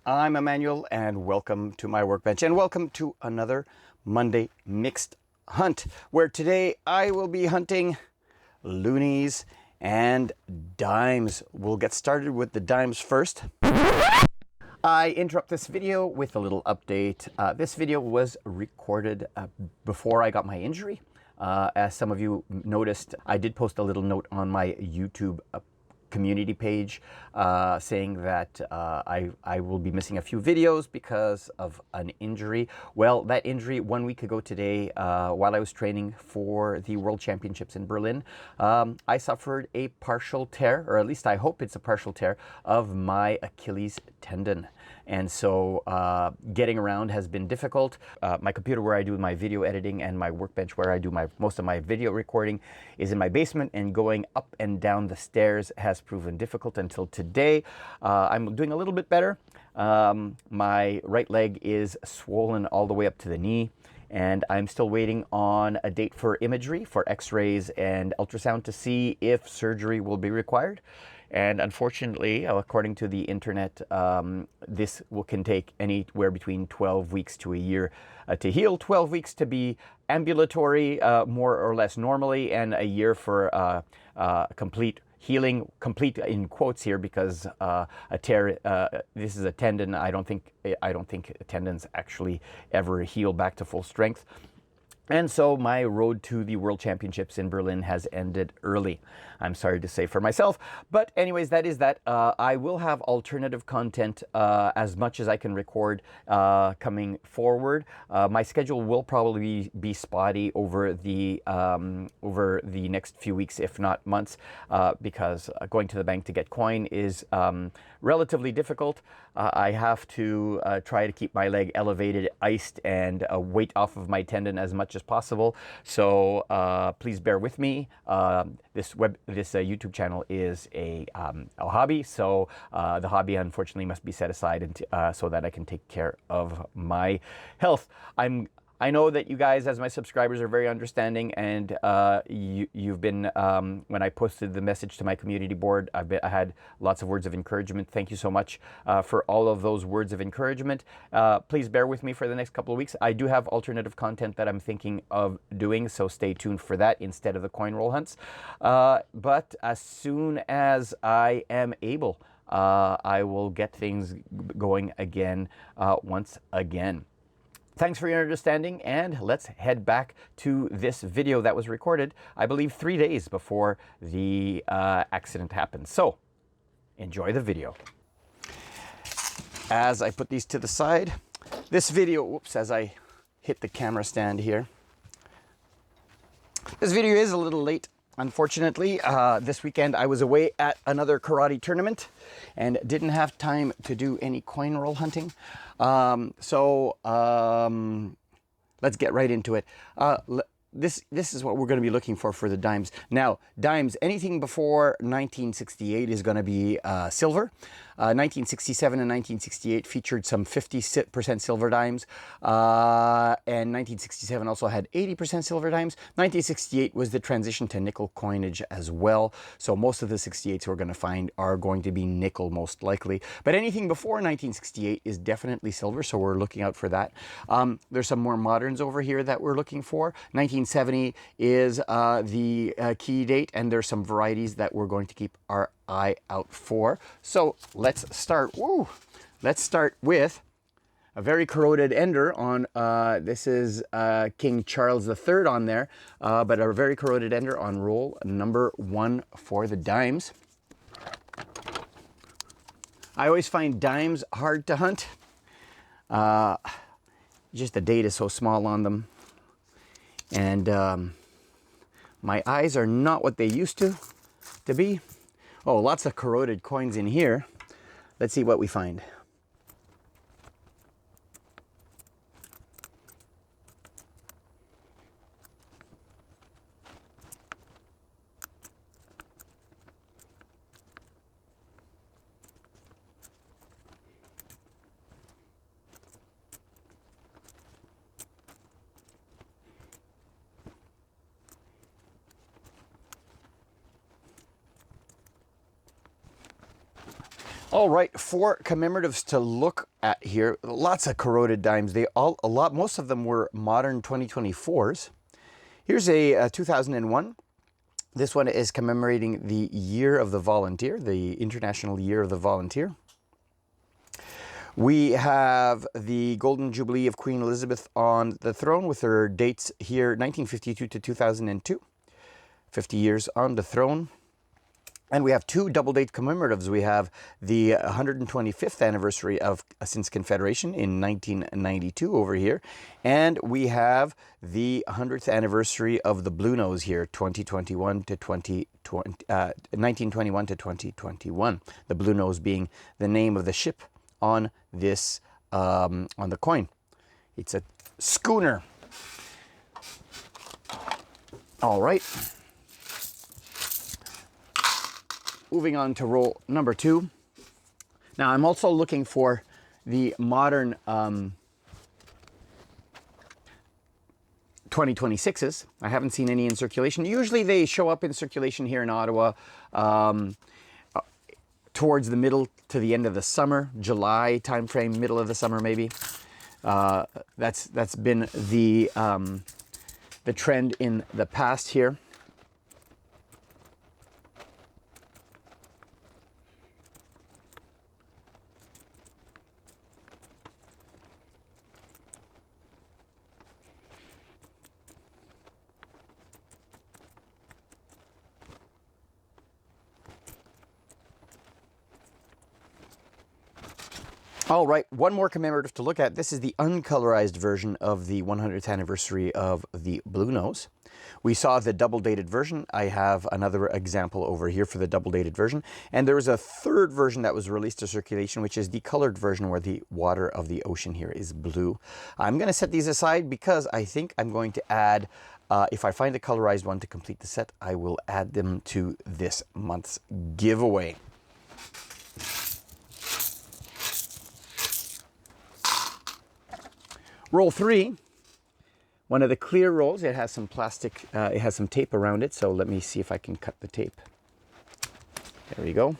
I'm Emmanuel and welcome to my workbench and welcome to another Monday mixed hunt where today I will be hunting loonies and dimes. We'll get started with the dimes first. I interrupt this video with a little update. This video was recorded before I got my injury. As some of you noticed, I did post a little note on my YouTube community page saying that I will be missing a few videos because of an injury. Well, that injury 1 week ago today, while I was training for the World Championships in Berlin, I suffered a partial tear, or at least I hope it's a partial tear, of my Achilles tendon. And so getting around has been difficult. My computer where I do my video editing and my workbench where I do most of my video recording is in my basement, and going up and down the stairs has proven difficult until today. I'm doing a little bit better. My right leg is swollen all the way up to the knee, and I'm still waiting on a date for imagery, for x-rays and ultrasound to see if surgery will be required. And unfortunately, according to the internet, this can take anywhere between 12 weeks to a year to heal, 12 weeks to be ambulatory, more or less normally, and a year for complete healing, complete in quotes here, because a tear, this is a tendon. I don't think tendons actually ever heal back to full strength. And so my road to the World Championships in Berlin has ended early. I'm sorry to say for myself. But anyways, that is that. I will have alternative content as much as I can record coming forward. My schedule will probably be spotty over the next few weeks, if not months, because going to the bank to get coin is relatively difficult. I have to try to keep my leg elevated, iced, and weight off of my tendon as much as possible. So please bear with me. This YouTube channel is a hobby, so the hobby unfortunately must be set aside so that I can take care of my health. I know that you guys, as my subscribers, are very understanding, and you've been, when I posted the message to my community board, I had lots of words of encouragement. Thank you so much for all of those words of encouragement. Please bear with me for the next couple of weeks. I do have alternative content that I'm thinking of doing, so stay tuned for that instead of the coin roll hunts. But as soon as I am able, I will get things going again, once again. Thanks for your understanding, and let's head back to this video that was recorded, I believe, 3 days before the accident happened. So, enjoy the video. As I put these to the side, this video, whoops, as I hit the camera stand here. This video is a little late. Unfortunately, this weekend I was away at another karate tournament and didn't have time to do any coin roll hunting. Let's get right into it. This is what we're going to be looking for the dimes. Now, dimes, anything before 1968 is going to be silver. 1967 and 1968 featured some 50% silver dimes. And 1967 also had 80% silver dimes. 1968 was the transition to nickel coinage as well. So most of the 68s we're going to find are going to be nickel most likely. But anything before 1968 is definitely silver, so we're looking out for that. There's some more moderns over here that we're looking for. 1970 is the key date, and there's some varieties that we're going to keep our eye out for. So let's start. Let's start with a very corroded ender on, this is King Charles III on there, but a very corroded ender on roll number 1 for the dimes. I always find dimes hard to hunt. Just the date is so small on them. And my eyes are not what they used to be. Oh, lots of corroded coins in here. Let's see what we find. All right, 4 commemoratives to look at here. Lots of corroded dimes. Most of them were modern 2024s. Here's a 2001. This one is commemorating the Year of the Volunteer, the International Year of the Volunteer. We have the Golden Jubilee of Queen Elizabeth on the throne with her dates here, 1952 to 2002. 50 years on the throne. And we have 2 double date commemoratives. We have the 125th anniversary of since Confederation in 1992 over here. And we have the 100th anniversary of the Blue Nose here, 1921 to 2021. The Blue Nose being the name of the ship on this, on the coin. It's a schooner. All right. Moving on to roll number 2. Now I'm also looking for the modern 2026s. I haven't seen any in circulation. Usually they show up in circulation here in Ottawa towards the middle to the end of the summer, July timeframe, middle of the summer maybe. That's been the trend in the past here. All right, one more commemorative to look at. This is the uncolorized version of the 100th anniversary of the Blue Nose. We saw the double dated version. I have another example over here for the double dated version. And there was a 3rd version that was released to circulation, which is the colored version where the water of the ocean here is blue. I'm going to set these aside because I think I'm going to add, if I find a colorized one to complete the set, I will add them to this month's giveaway. Roll 3, one of the clear rolls. It has some plastic, it has some tape around it. So let me see if I can cut the tape. There we go.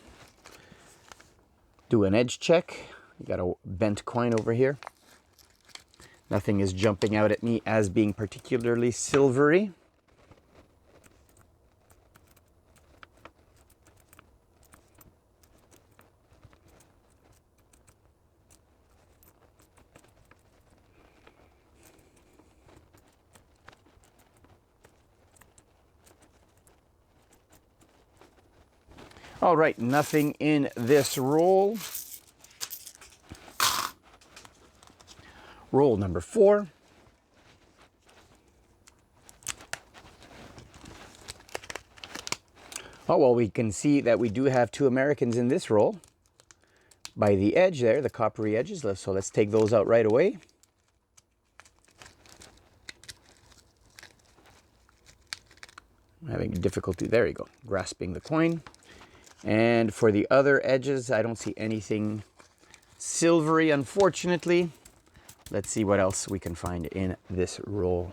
Do an edge check. You got a bent coin over here. Nothing is jumping out at me as being particularly silvery. All right, nothing in this roll. Roll number 4. Oh, well, we can see that we do have 2 Americans in this roll by the edge there, the coppery edges. So let's take those out right away. I'm having difficulty, there you go, grasping the coin. And for the other edges, I don't see anything silvery, unfortunately. Let's see what else we can find in this roll.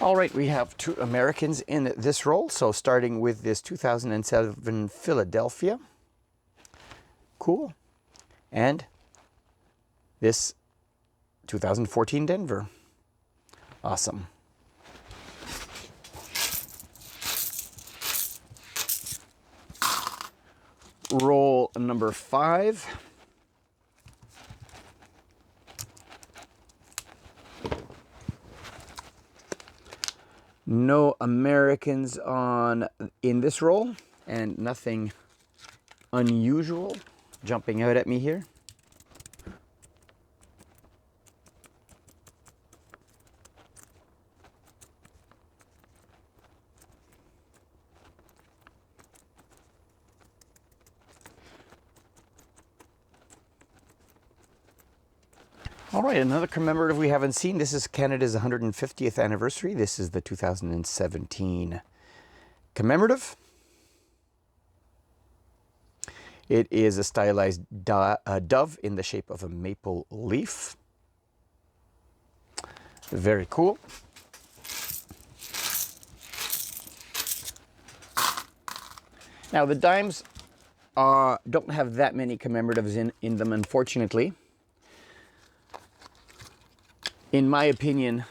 All right, we have 2 Americans in this roll. So starting with this 2007 Philadelphia. Cool. And this 2014 Denver. Awesome. Roll number 5. No Americans in this roll, and nothing unusual jumping out at me here. All right, another commemorative we haven't seen. This is Canada's 150th anniversary. This is the 2017 commemorative. It is a stylized dove in the shape of a maple leaf. Very cool. Now the dimes don't have that many commemoratives in them, unfortunately. In my opinion,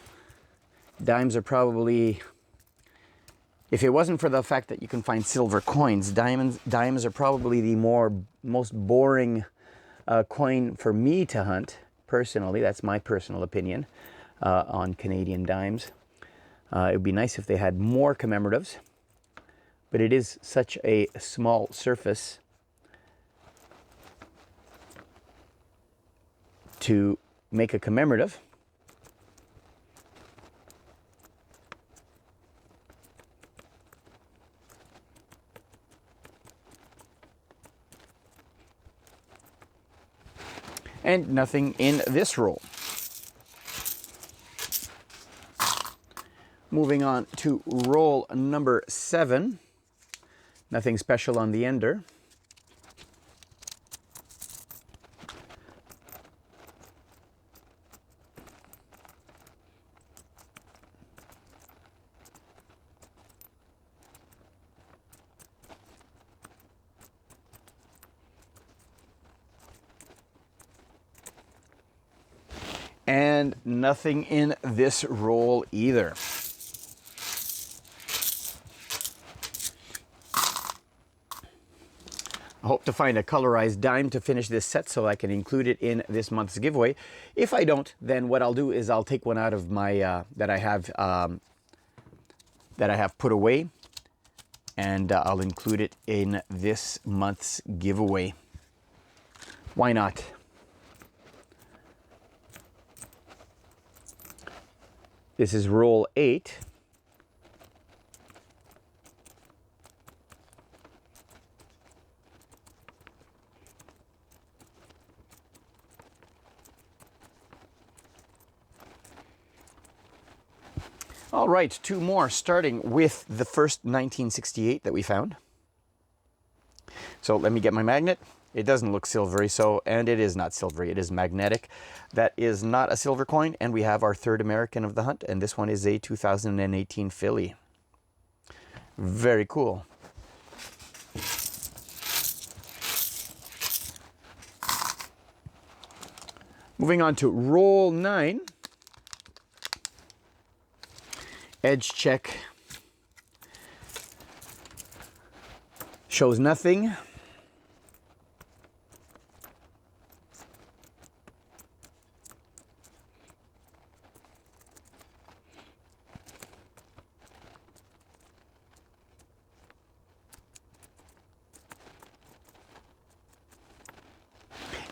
dimes are probably, if it wasn't for the fact that you can find silver coins, dimes are probably the most boring coin for me to hunt, personally. That's my personal opinion on Canadian dimes. It would be nice if they had more commemoratives, but it is such a small surface to make a commemorative. And nothing in this roll. Moving on to roll number 7. Nothing special on the ender. And nothing in this roll either. I hope to find a colorized dime to finish this set so I can include it in this month's giveaway. If I don't, then what I'll do is I'll take one out of my that I have put away, and I'll include it in this month's giveaway. Why not? This is roll 8. All right, 2 more, starting with the first 1968 that we found. So let me get my magnet. It doesn't look silvery, and it is not silvery, it is magnetic. That is not a silver coin, and we have our third American of the hunt, and this one is a 2018 filly. Very cool. Moving on to roll 9. Edge check shows nothing.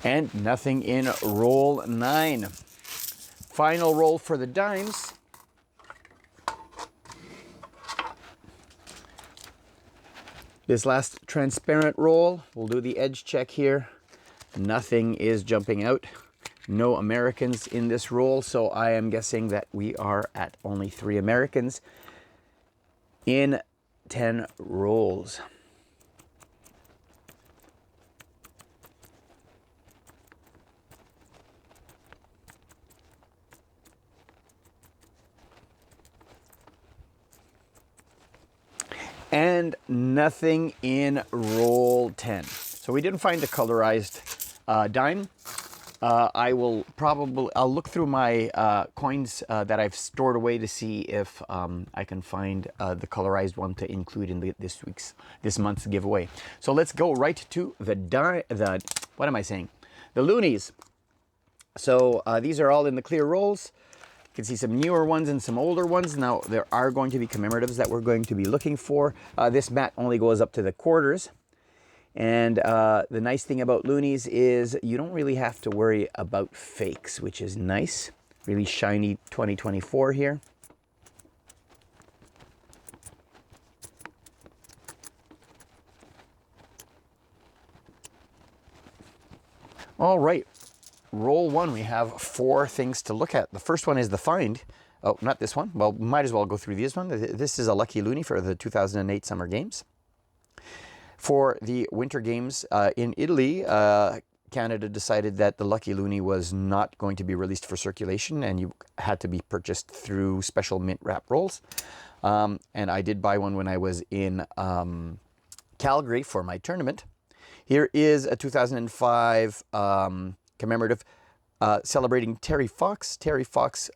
And nothing in roll 9. Final roll for the dimes. This last transparent roll, we'll do the edge check here. Nothing is jumping out. No Americans in this roll, so I am guessing that we are at only 3 Americans in 10 rolls. And nothing in roll 10. So we didn't find a colorized dime. I'll look through my coins that I've stored away to see if I can find the colorized one to include in this month's giveaway. So let's go right to the loonies. So these are all in the clear rolls. You can see some newer ones and some older ones. Now, there are going to be commemoratives that we're going to be looking for. This mat only goes up to the quarters. And the nice thing about loonies is you don't really have to worry about fakes, which is nice. Really shiny 2024 here. All right. Roll 1, we have 4 things to look at. The first one is the find. Oh, not this one. Well, might as well go through this one. This is a lucky loonie for the 2008 Summer Games. For the Winter Games in Italy, Canada decided that the Lucky Loonie was not going to be released for circulation, and you had to be purchased through special mint wrap rolls. And I did buy one when I was in Calgary for my tournament. Here is a 2005 commemorative celebrating Terry Fox. Terry Fox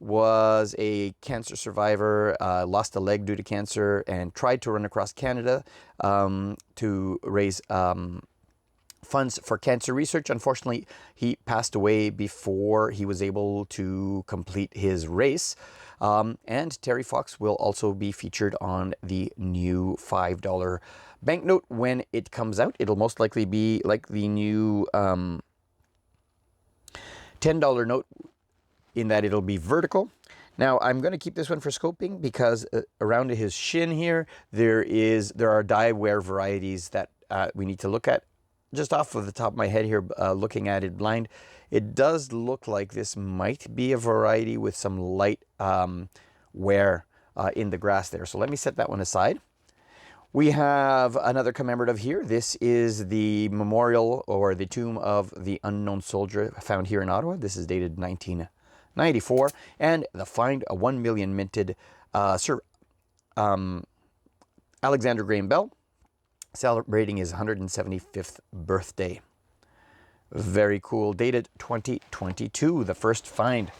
was a cancer survivor, lost a leg due to cancer, and tried to run across Canada to raise funds for cancer research. Unfortunately, he passed away before he was able to complete his race. And Terry Fox will also be featured on the new $5 banknote when it comes out. It'll most likely be like the new $10 note in that it'll be vertical. Now, I'm going to keep this one for scoping because around his shin here, there are die wear varieties that we need to look at. Just off of the top of my head here, looking at it blind, it does look like this might be a variety with some light wear in the grass there. So let me set that one aside. We have another commemorative here. This is the memorial or the tomb of the unknown soldier found here in Ottawa. This is dated 1994. And the find, a 1 million minted Sir Alexander Graham Bell, celebrating his 175th birthday. Very cool. Dated 2022, the first find.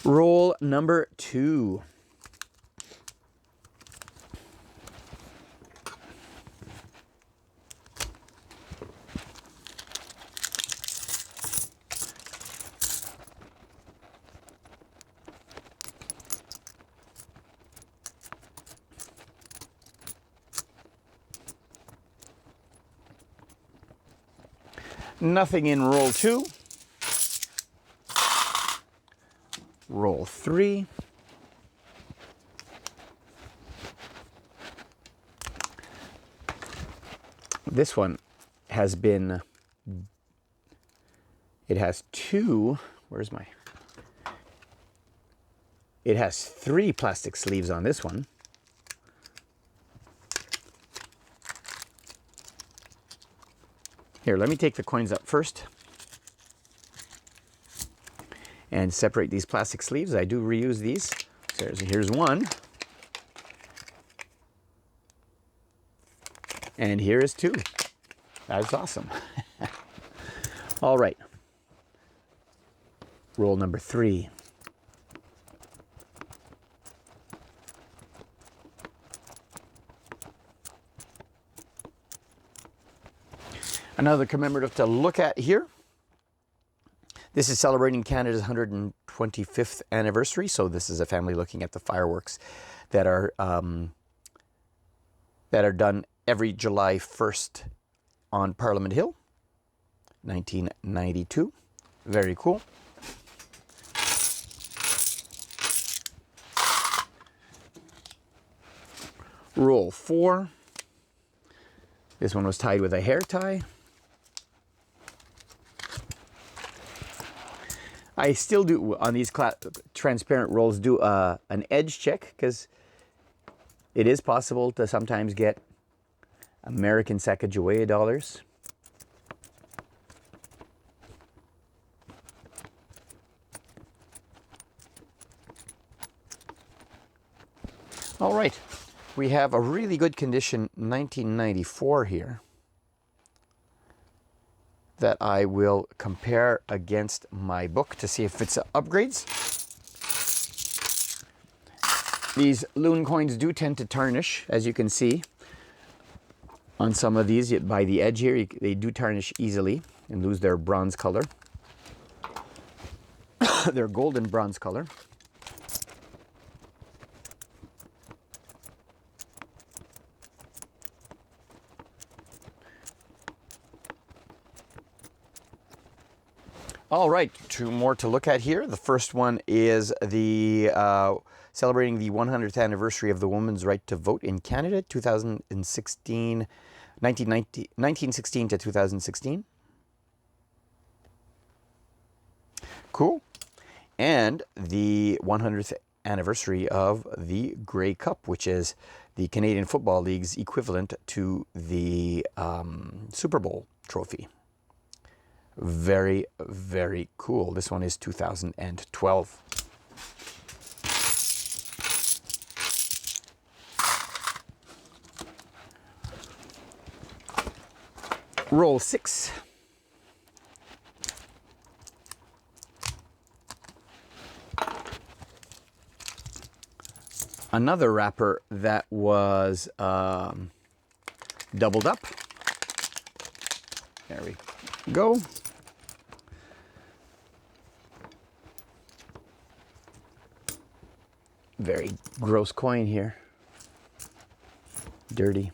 Roll number 2. Nothing in roll 2. Roll 3. This one has been, it has two, where's my, it has 3 plastic sleeves on this one. Here, let me take the coins up first and separate these plastic sleeves. I do reuse these. So here's one. And here is 2. That's awesome. All right. Roll number 3. Another commemorative to look at here. This is celebrating Canada's 125th anniversary. So this is a family looking at the fireworks that are done every July 1st on Parliament Hill, 1992. Very cool. Roll 4. This one was tied with a hair tie. I still do, on these transparent rolls, do an edge check because it is possible to sometimes get American Sacagawea dollars. All right, we have a really good condition 1994 here that I will compare against my book to see if it's upgrades. These loon coins do tend to tarnish, as you can see on some of these. By the edge here, they do tarnish easily and lose their bronze color, their golden bronze color. All right, 2 more to look at here. The first one is the celebrating the 100th anniversary of the woman's right to vote in Canada, 1916 to 2016. Cool. And the 100th anniversary of the Grey Cup, which is the Canadian Football League's equivalent to the Super Bowl trophy. Very, very cool. This one is 2012. Roll 6. Another wrapper that was doubled up. There we go. Very gross coin here. Dirty.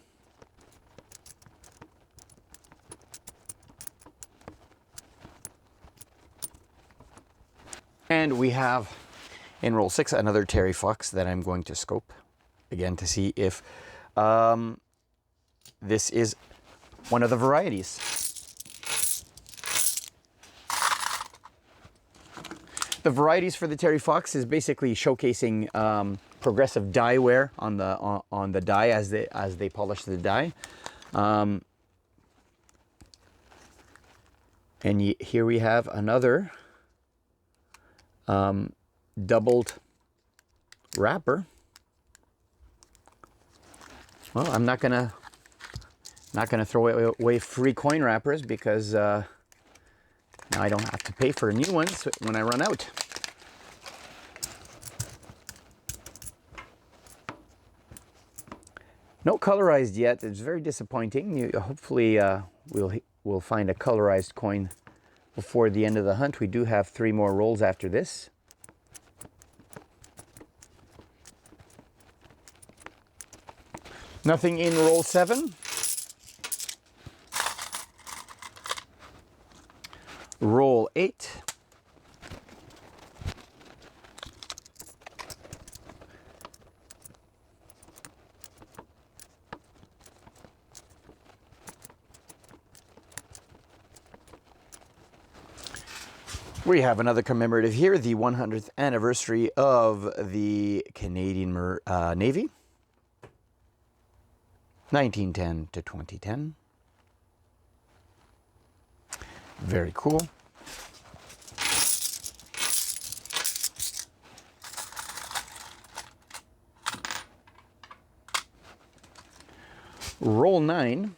And we have in roll 6 another Terry Fox that I'm going to scope again to see if this is one of the varieties. The varieties for the Terry Fox is basically showcasing progressive die wear on the die as they polish the die. And here we have another doubled wrapper. Well, I'm not gonna throw away free coin wrappers because now I don't have to pay for new ones when I run out. No colorized yet. It's very disappointing. Hopefully we'll find a colorized coin before the end of the hunt. We do have 3 more rolls after this. Nothing in roll 7. Roll 8. We have another commemorative here, the 100th anniversary of the Canadian Navy, 1910 to 2010. Very cool. Roll 9.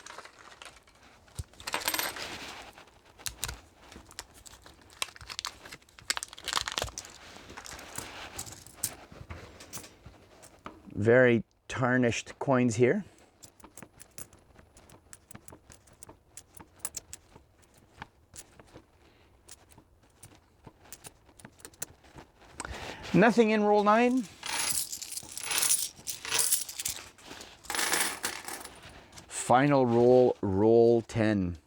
Very tarnished coins here. Nothing in roll 9. Final roll, roll 10.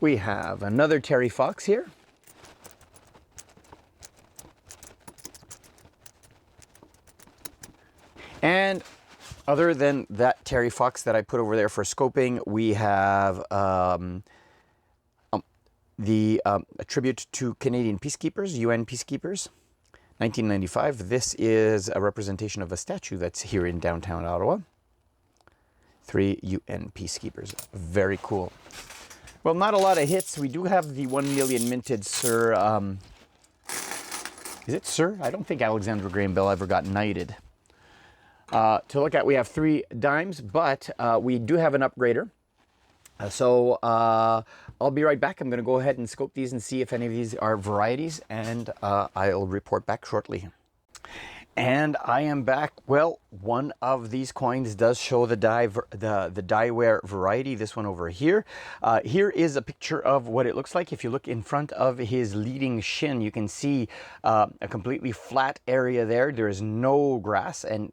We have another Terry Fox here. And other than that Terry Fox that I put over there for scoping, we have a tribute to Canadian peacekeepers, UN peacekeepers, 1995. This is a representation of a statue that's here in downtown Ottawa. 3 UN peacekeepers. Very cool. Well, not a lot of hits. We do have the 1 million minted Sir. Is it Sir? I don't think Alexander Graham Bell ever got knighted. To look at, we have 3 dimes, but we do have an upgrader. So I'll be right back. I'm going to go ahead and scope these and see if any of these are varieties, and I'll report back shortly. And I am back. Well, one of these coins does show the die wear variety, this one over here. Here is a picture of what it looks like. If you look in front of his leading shin, you can see a completely flat area there. There is no grass. And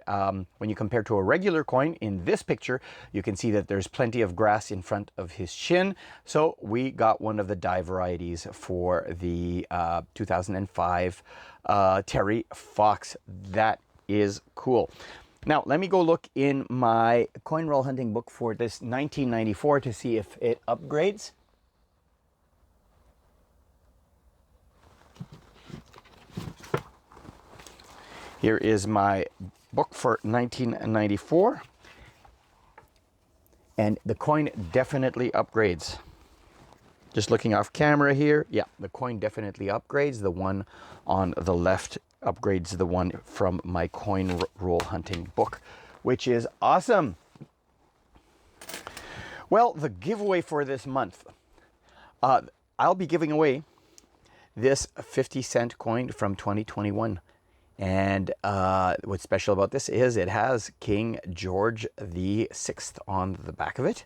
when you compare to a regular coin in this picture, you can see that there's plenty of grass in front of his shin. So we got one of the die varieties for the 2005 Terry Fox. That is cool. Now let me go look in my coin roll hunting book for this 1994 to see if it upgrades. Here is my book for 1994. And the coin definitely upgrades. Just looking off camera here, yeah, the coin definitely upgrades. The one on the left upgrades the one from my coin roll hunting book, which is awesome. Well, the giveaway for this month, I'll be giving away this 50-cent coin from 2021. And what's special about this is it has King George VI on the back of it.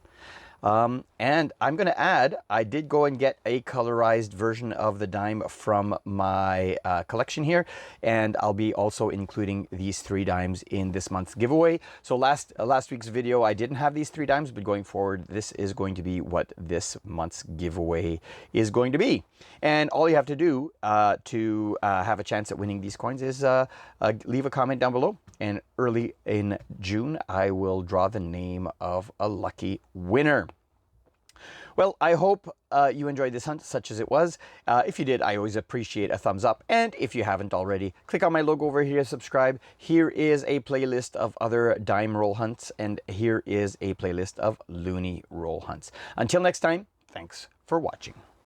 And I'm going to add, I did go and get a colorized version of the dime from my collection here, and I'll be also including these 3 dimes in this month's giveaway. So last week's video, I didn't have these 3 dimes, but going forward, this is going to be what this month's giveaway is going to be. And all you have to do to have a chance at winning these coins is leave a comment down below. And early in June, I will draw the name of a lucky winner. Well, I hope you enjoyed this hunt, such as it was. If you did, I always appreciate a thumbs up. And if you haven't already, click on my logo over here to subscribe. Here is a playlist of other dime roll hunts, and here is a playlist of loony roll hunts. Until next time, thanks for watching.